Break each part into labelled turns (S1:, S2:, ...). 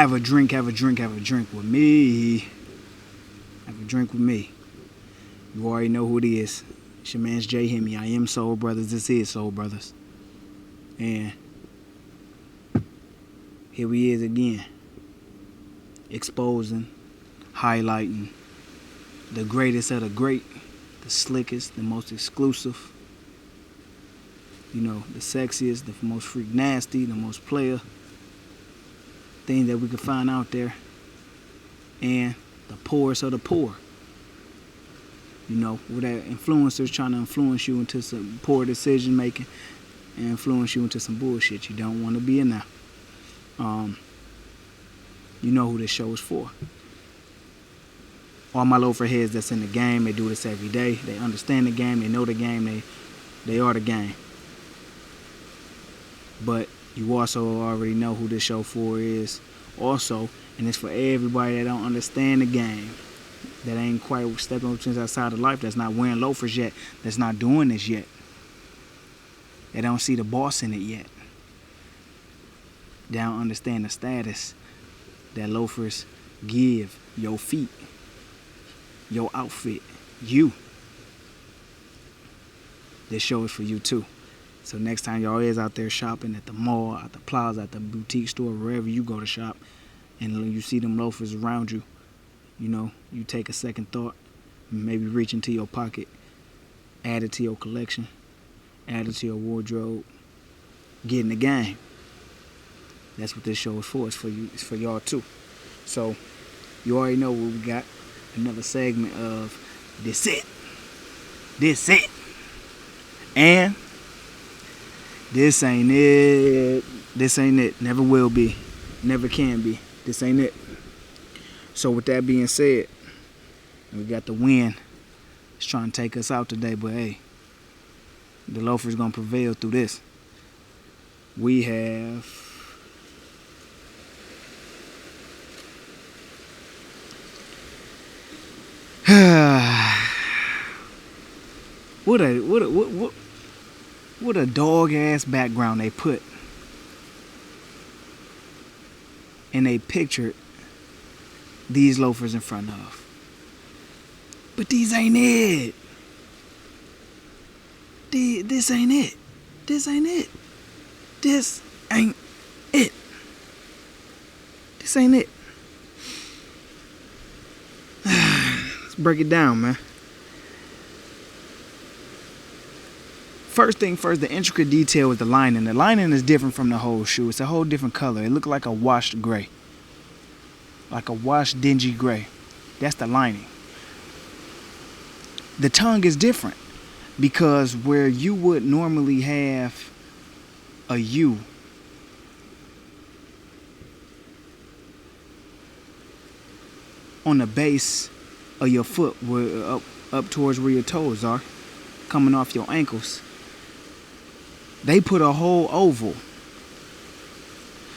S1: Have a drink, have a drink, have a drink with me. Have a drink with me. You already know who it is. It's your man's J Hemi. I am Soul Brothers. This is Soul Brothers. And here we is again. Exposing, highlighting the greatest of the great, the slickest, the most exclusive, you know, the sexiest, the most freak nasty, the most player thing that we could find out there, and the poorest of the poor. You know, with that influencers trying to influence you into some poor decision making and influence you into some bullshit you don't want to be in now. You know who this show is for. All my loafer-heads that's in the game, they do this every day. They understand the game, they know the game, they are the game. But you also already know who this show for is also, and it's for everybody that don't understand the game, that ain't quite stepping up to outside of life, that's not wearing loafers yet, that's not doing this yet. They don't see the boss in it yet. They don't understand the status that loafers give your feet, your outfit, you. This show is for you too. So next time y'all is out there shopping at the mall, at the plaza, at the boutique store, wherever you go to shop, and you see them loafers around you, you know, you take a second thought, maybe reach into your pocket, add it to your collection, add it to your wardrobe, get in the game. That's what this show is for. It's for you. It's for y'all too. So you already know what we got. Another segment of this it. This it. And this ain't it. This ain't it. Never will be. Never can be. This ain't it. So with that being said, we got the wind. It's trying to take us out today, but hey, the loafer's gonna prevail through this. We have what a dog ass background they put, and they pictured these loafers in front of. But these ain't it. This ain't it. This ain't it. This ain't it. This ain't it. Let's break it down, man. First thing first, the intricate detail is the lining. The lining is different from the whole shoe. It's a whole different color. It looked like a washed gray. Like a washed, dingy gray. That's the lining. The tongue is different because where you would normally have a U, on the base of your foot, where up towards where your toes are, coming off your ankles, they put a whole oval.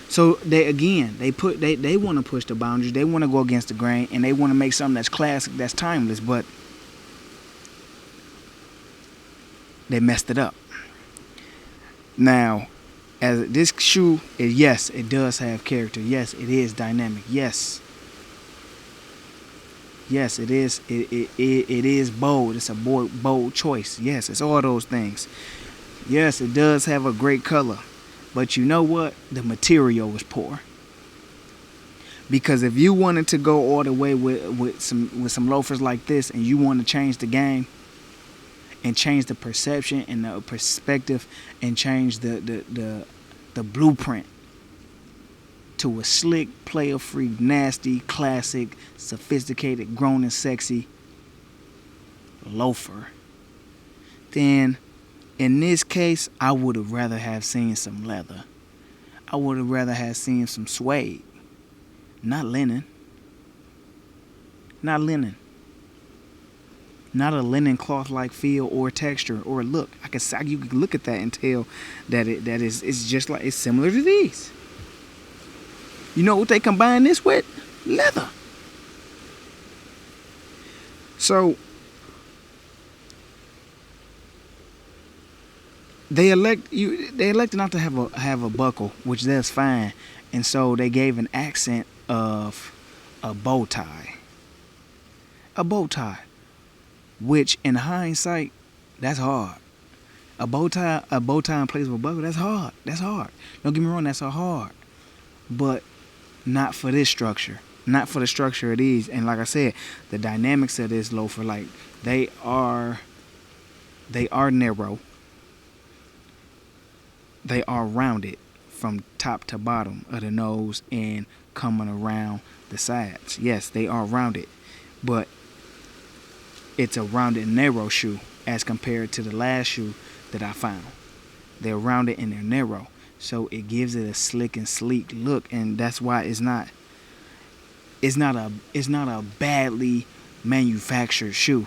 S1: So they want to push the boundaries. They want to go against the grain, and they want to make something that's classic, that's timeless. But they messed it up. Now, as this shoe is, yes, it does have character. Yes, it is dynamic. Yes, it is. It is bold. It's a bold choice. Yes, it's all those things. Yes, it does have a great color. But you know what? The material is poor. Because if you wanted to go all the way with some loafers like this, and you want to change the game, and change the perception and the perspective, and change the blueprint to a slick, player free, nasty, classic, sophisticated, grown and sexy loafer, then in this case, I would have rather have seen some leather. I would have rather have seen some suede. Not linen. Not linen. Not a linen cloth-like feel or texture or look. You can look at that and tell that it's just like, it's similar to these. You know what they combine this with? Leather. So they elected not to have a buckle, which that's fine, and so they gave an accent of a bow tie. A bow tie, which in hindsight, that's hard. A bow tie in place of a buckle, that's hard. That's hard. Don't get me wrong, that's hard. But not for this structure. Not for the structure it is. And like I said, the dynamics of this loafer, like they are narrow. They are rounded from top to bottom of the nose and coming around the sides. Yes, they are rounded, but it's a rounded, narrow shoe as compared to the last shoe that I found. They're rounded and they're narrow, so it gives it a slick and sleek look, and that's why it's not a badly manufactured shoe.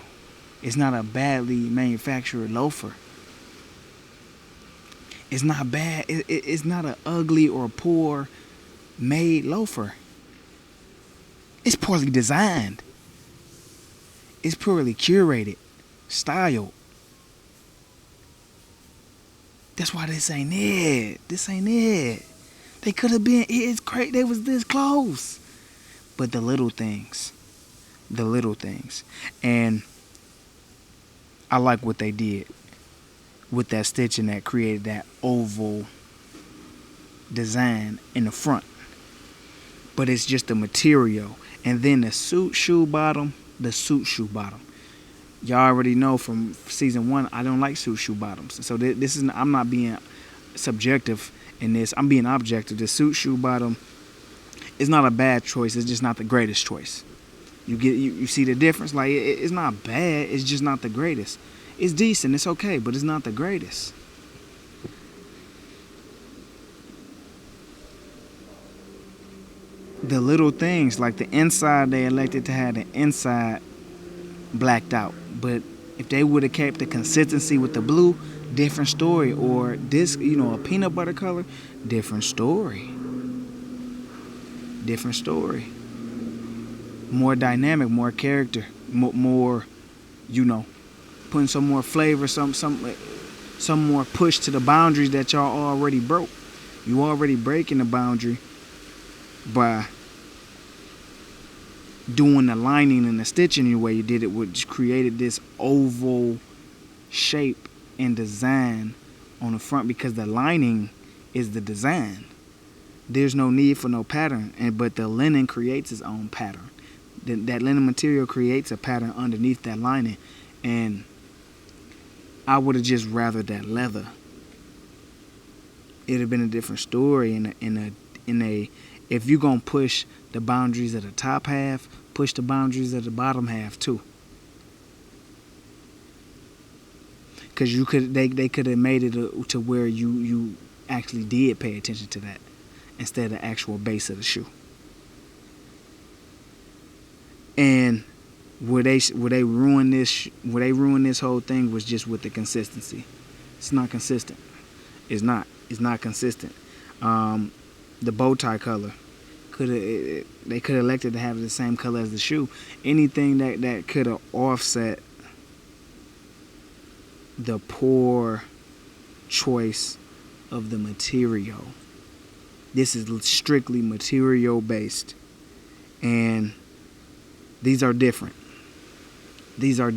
S1: It's not a badly manufactured loafer. It's not bad. It's not an ugly or poor made loafer. It's poorly designed. It's poorly curated, styled. That's why this ain't it. This ain't it. They could have been. It's great. They was this close. But the little things. And I like what they did with that stitching that created that oval design in the front. But it's just the material. And then the suit shoe bottom. Y'all already know from season 1, I don't like suit shoe bottoms. So this is, I'm not being subjective in this. I'm being objective. The suit shoe bottom is not a bad choice. It's just not the greatest choice. You see the difference? Like it's not bad. It's just not the greatest. It's decent. It's okay, but it's not the greatest. The little things, like the inside, they elected to have the inside blacked out. But if they would have kept the consistency with the blue, different story. Or this, a peanut butter color, different story. Different story. More dynamic, more character, more, putting some more flavor, some more push to the boundaries that y'all already broke. You already breaking the boundary by doing the lining and the stitching the way you did it, which created this oval shape and design on the front, because the lining is the design. There's no need for no pattern, but the linen creates its own pattern. That linen material creates a pattern underneath that lining, and I would have just rathered that leather. It'd have been a different story. If you're gonna push the boundaries of the top half, push the boundaries of the bottom half too. Because they could have made it to where you actually did pay attention to that instead of the actual base of the shoe. And where they ruin this whole thing was just with the consistency. It's not consistent. It's not consistent. The bow tie color they could have elected to have the same color as the shoe. Anything that could have offset the poor choice of the material. This is strictly material based, and these are different. They some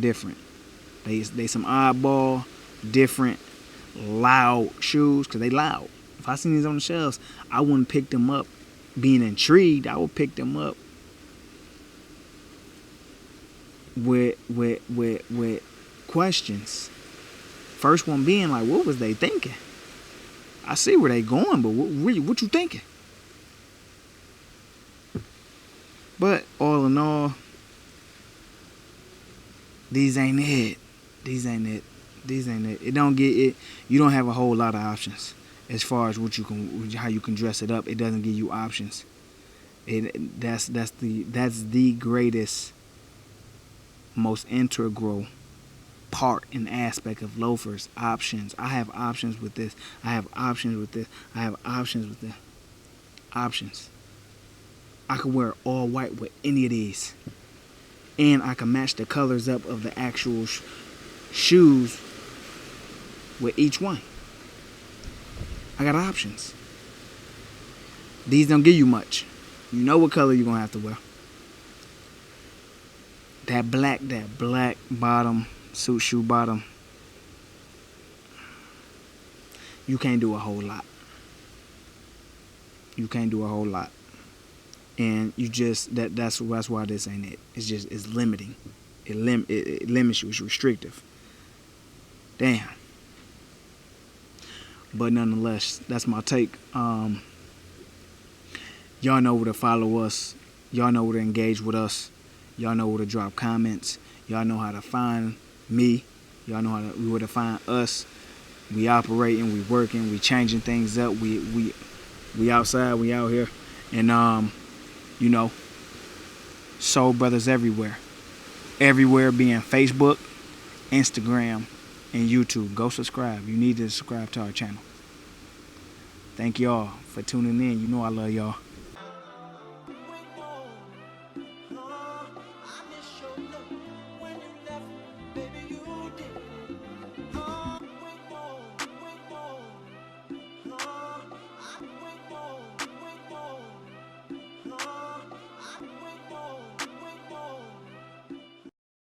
S1: oddball, different, loud shoes, because they loud. If I seen these on the shelves, I wouldn't pick them up being intrigued. I would pick them up with questions. First one being like, what was they thinking? I see where they going, but what you thinking? But all in all, these ain't it. It don't get it. You don't have a whole lot of options as far as how you can dress it up. It doesn't give you options. That's the greatest, most integral part and aspect of loafers. Options. I have options with this. I have options with this. I have options with this. Options. I could wear all white with any of these, and I can match the colors up of the actual shoes with each one. I got options. These don't give you much. You know what color you're gonna have to wear. That black bottom, suit shoe bottom, you can't do a whole lot. You can't do a whole lot. And you just, that's why this ain't it. It's limiting. It limits you. It's restrictive. Damn. But nonetheless, that's my take. Y'all know where to follow us. Y'all know where to engage with us. Y'all know where to drop comments. Y'all know how to find me. Y'all know where to find us. We operating, we working, we changing things up. We outside, we out here. And you know, soul brothers everywhere. Everywhere being Facebook, Instagram, and YouTube. Go subscribe. You need to subscribe to our channel. Thank y'all for tuning in. You know I love y'all.